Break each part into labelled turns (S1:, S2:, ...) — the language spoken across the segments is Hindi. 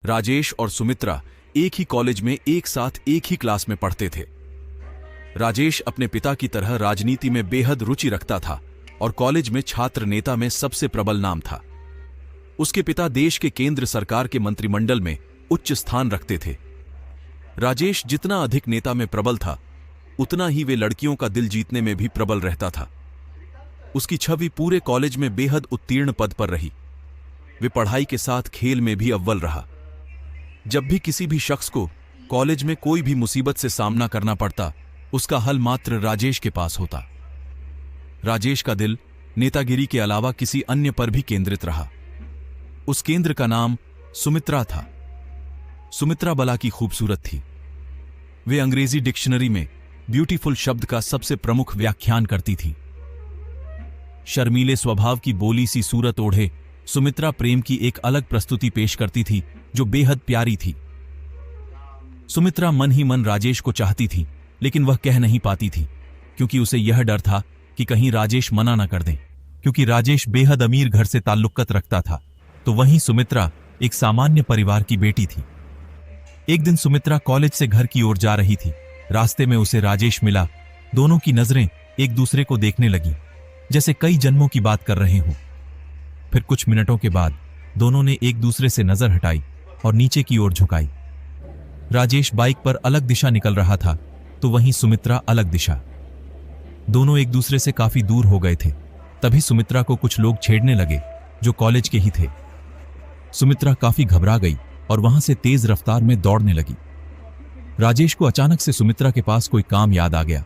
S1: राजेश और सुमित्रा एक ही कॉलेज में एक साथ एक ही क्लास में पढ़ते थे। राजेश अपने पिता की तरह राजनीति में बेहद रुचि रखता था और कॉलेज में छात्र नेता में सबसे प्रबल नाम था। उसके पिता देश के केंद्र सरकार के मंत्रिमंडल में उच्च स्थान रखते थे। राजेश जितना अधिक नेता में प्रबल था, उतना ही वे लड़कियों का दिल जीतने में भी प्रबल रहता था। उसकी छवि पूरे कॉलेज में बेहद उत्तीर्ण पद पर रही। वे पढ़ाई के साथ खेल में भी अव्वल रहा। जब भी किसी भी शख्स को कॉलेज में कोई भी मुसीबत से सामना करना पड़ता, उसका हल मात्र राजेश के पास होता। राजेश का दिल नेतागिरी के अलावा किसी अन्य पर भी केंद्रित रहा। उस केंद्र का नाम सुमित्रा था। सुमित्रा बला की खूबसूरत थी। वे अंग्रेजी डिक्शनरी में ब्यूटीफुल शब्द का सबसे प्रमुख व्याख्यान करती थी। शर्मीले स्वभाव की बोली सी सूरत ओढ़े सुमित्रा प्रेम की एक अलग प्रस्तुति पेश करती थी जो बेहद प्यारी थी। सुमित्रा मन ही मन राजेश को चाहती थी, लेकिन वह कह नहीं पाती थी क्योंकि उसे यह डर था कि कहीं राजेश मना न कर दें। क्योंकि राजेश बेहद अमीर घर से ताल्लुकत रखता था, तो वहीं सुमित्रा एक सामान्य परिवार की बेटी थी। एक दिन सुमित्रा कॉलेज से घर की ओर जा रही थी। रास्ते में उसे राजेश मिला। दोनों की नजरें एक दूसरे को देखने लगी, जैसे कई जन्मों की बात कर रहे हों। फिर कुछ मिनटों के बाद दोनों ने एक दूसरे से नजर हटाई और नीचे की ओर झुकाई। राजेश बाइक पर अलग दिशा निकल रहा था, तो वहीं सुमित्रा अलग दिशा। दोनों एक दूसरे से काफी दूर हो गए थे। तभी सुमित्रा को कुछ लोग छेड़ने लगे जो कॉलेज के ही थे। सुमित्रा काफी घबरा गई और वहां से तेज रफ्तार में दौड़ने लगी। राजेश को अचानक से सुमित्रा के पास कोई काम याद आ गया।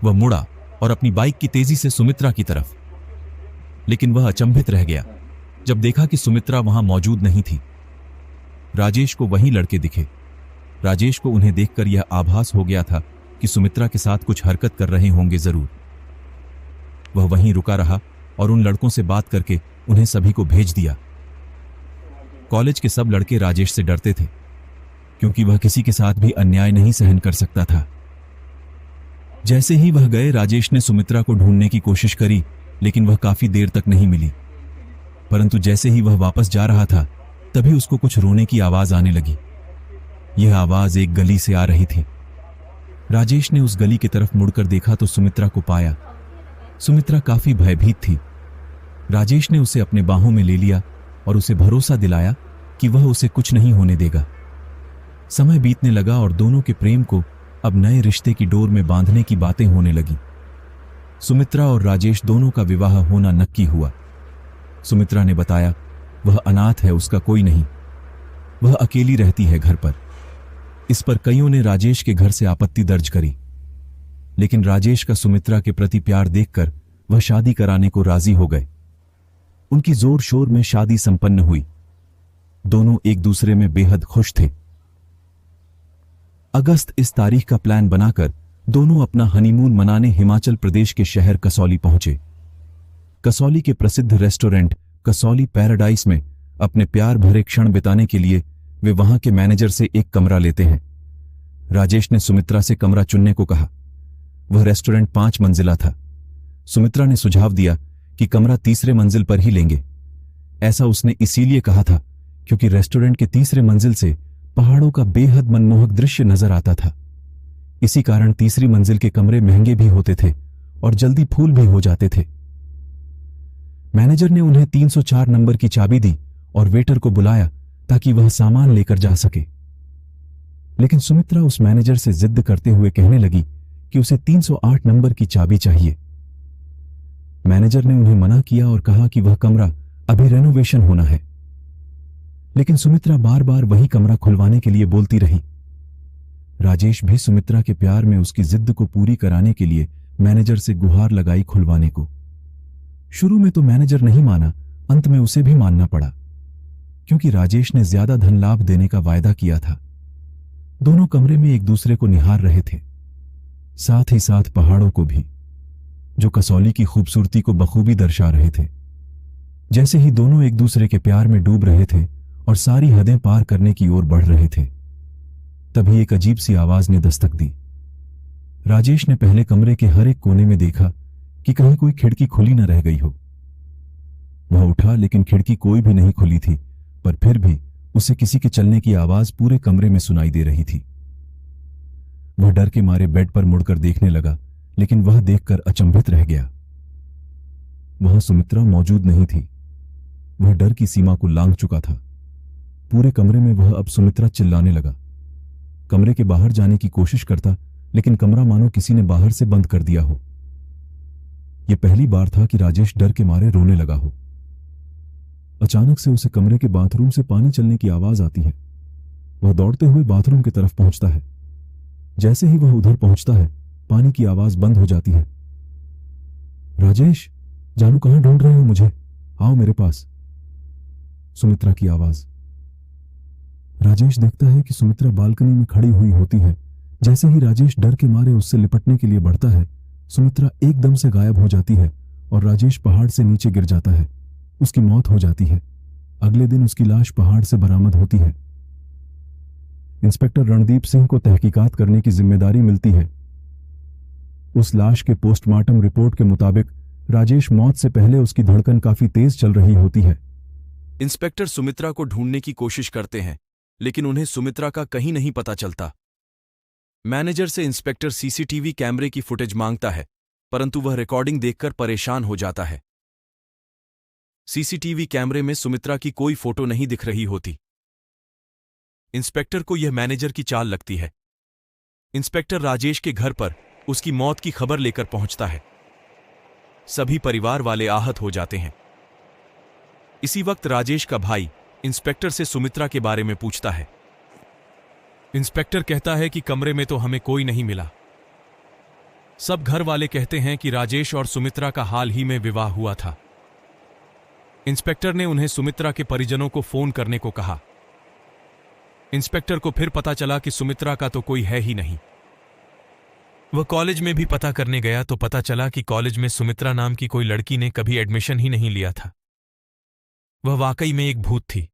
S1: वह मुड़ा और अपनी बाइक की तेजी से सुमित्रा की तरफ, लेकिन वह अचंभित रह गया जब देखा कि सुमित्रा वहां मौजूद नहीं थी। राजेश को वही लड़के दिखे। राजेश को उन्हें देखकर यह आभास हो गया था कि सुमित्रा के साथ कुछ हरकत कर रहे होंगे जरूर। वह वहीं रुका रहा और उन लड़कों से बात करके उन्हें सभी को भेज दिया। कॉलेज के सब लड़के राजेश से डरते थे, क्योंकि वह किसी के साथ भी अन्याय नहीं सहन कर सकता था। जैसे ही वह गए, राजेश ने सुमित्रा को ढूंढने की कोशिश करी, लेकिन वह काफी देर तक नहीं मिली। परंतु जैसे ही वह वापस जा रहा था, तभी उसको कुछ रोने की आवाज आने लगी। यह आवाज एक गली से आ रही थी। राजेश ने उस गली की तरफ मुड़कर देखा तो सुमित्रा को पाया। सुमित्रा काफी भयभीत थी। राजेश ने उसे अपने बाहों में ले लिया और उसे भरोसा दिलाया कि वह उसे कुछ नहीं होने देगा। समय बीतने लगा और दोनों के प्रेम को अब नए रिश्ते की डोर में बांधने की बातें होने लगी। सुमित्रा और राजेश दोनों का विवाह होना नक्की हुआ। सुमित्रा ने बताया वह अनाथ है, उसका कोई नहीं, वह अकेली रहती है घर पर। इस पर कईयों ने राजेश के घर से आपत्ति दर्ज करी, लेकिन राजेश का सुमित्रा के प्रति प्यार देखकर वह शादी कराने को राजी हो गए। उनकी जोर शोर में शादी संपन्न हुई। दोनों एक दूसरे में बेहद खुश थे। अगस्त इस तारीख का प्लान बनाकर दोनों अपना हनीमून मनाने हिमाचल प्रदेश के शहर कसौली पहुंचे। कसौली के प्रसिद्ध रेस्टोरेंट कसौली पैराडाइज में अपने प्यार भरे क्षण बिताने के लिए वे वहां के मैनेजर से एक कमरा लेते हैं। राजेश ने सुमित्रा से कमरा चुनने को कहा। वह रेस्टोरेंट 5 मंजिला था। सुमित्रा ने सुझाव दिया कि कमरा तीसरे मंजिल पर ही लेंगे। ऐसा उसने इसीलिए कहा था क्योंकि रेस्टोरेंट के तीसरे मंजिल से पहाड़ों का बेहद मनमोहक दृश्य नजर आता था। इसी कारण तीसरी मंजिल के कमरे महंगे भी होते थे और जल्दी फूल भी हो जाते थे। मैनेजर ने उन्हें 304 नंबर की चाबी दी और वेटर को बुलाया ताकि वह सामान लेकर जा सके। लेकिन सुमित्रा उस मैनेजर से जिद करते हुए कहने लगी कि उसे 308 नंबर की चाबी चाहिए। मैनेजर ने उन्हें मना किया और कहा कि वह कमरा अभी रेनोवेशन होना है। लेकिन सुमित्रा बार बार वही कमरा खुलवाने के लिए बोलती रही। राजेश भी सुमित्रा के प्यार में उसकी जिद को पूरी कराने के लिए मैनेजर से गुहार लगाई खुलवाने को। शुरू में तो मैनेजर नहीं माना, अंत में उसे भी मानना पड़ा, क्योंकि राजेश ने ज्यादा धन लाभ देने का वायदा किया था। दोनों कमरे में एक दूसरे को निहार रहे थे, साथ ही साथ पहाड़ों को भी, जो कसौली की खूबसूरती को बखूबी दर्शा रहे थे। जैसे ही दोनों एक दूसरे के प्यार में डूब रहे थे और सारी हदें पार करने की ओर बढ़ रहे थे, तभी एक अजीब सी आवाज ने दस्तक दी। राजेश ने पहले कमरे के हर एक कोने में देखा कि कहीं कोई खिड़की खुली न रह गई हो। वह उठा, लेकिन खिड़की कोई भी नहीं खुली थी, पर फिर भी उसे किसी के चलने की आवाज पूरे कमरे में सुनाई दे रही थी। वह डर के मारे बेड पर मुड़कर देखने लगा, लेकिन वह देखकर अचंभित रह गया। वहां सुमित्रा मौजूद नहीं थी। वह डर की सीमा को लांघ चुका था। पूरे कमरे में वह अब सुमित्रा चिल्लाने लगा। कमरे के बाहर जाने की कोशिश करता, लेकिन कमरा मानो किसी ने बाहर से बंद कर दिया हो। यह पहली बार था कि राजेश डर के मारे रोने लगा हो। अचानक से उसे कमरे के बाथरूम से पानी चलने की आवाज आती है। वह दौड़ते हुए बाथरूम की तरफ पहुंचता है। जैसे ही वह उधर पहुंचता है, पानी की आवाज बंद हो जाती है। राजेश, जानू कहां ढूंढ रहे हो मुझे? आओ मेरे पास। सुमित्रा की आवाज। राजेश देखता है कि सुमित्रा बालकनी में खड़ी हुई होती है। जैसे ही राजेश डर के मारे उससे लिपटने के लिए बढ़ता है, सुमित्रा एकदम से गायब हो जाती है और राजेश पहाड़ से नीचे गिर जाता है। उसकी मौत हो जाती है। अगले दिन उसकी लाश पहाड़ से बरामद होती है। इंस्पेक्टर रणदीप सिंह को तहकीकात करने की जिम्मेदारी मिलती है। उस लाश के पोस्टमार्टम रिपोर्ट के मुताबिक राजेश मौत से पहले उसकी धड़कन काफी तेज चल रही होती है। इंस्पेक्टर सुमित्रा को ढूंढने की कोशिश करते हैं, लेकिन उन्हें सुमित्रा का कहीं नहीं पता चलता। मैनेजर से इंस्पेक्टर सीसीटीवी कैमरे की फुटेज मांगता है, परंतु वह रिकॉर्डिंग देखकर परेशान हो जाता है। सीसीटीवी कैमरे में सुमित्रा की कोई फोटो नहीं दिख रही होती। इंस्पेक्टर को यह मैनेजर की चाल लगती है। इंस्पेक्टर राजेश के घर पर उसकी मौत की खबर लेकर पहुंचता है। सभी परिवार वाले आहत हो जाते हैं। इसी वक्त राजेश का भाई इंस्पेक्टर से सुमित्रा के बारे में पूछता है। इंस्पेक्टर कहता है कि कमरे में तो हमें कोई नहीं मिला। सब घर वाले कहते हैं कि राजेश और सुमित्रा का हाल ही में विवाह हुआ था। इंस्पेक्टर ने उन्हें सुमित्रा के परिजनों को फोन करने को कहा। इंस्पेक्टर को फिर पता चला कि सुमित्रा का तो कोई है ही नहीं। वह कॉलेज में भी पता करने गया तो पता चला कि कॉलेज में सुमित्रा नाम की कोई लड़की ने कभी एडमिशन ही नहीं लिया था। वह वाकई में एक भूत थी।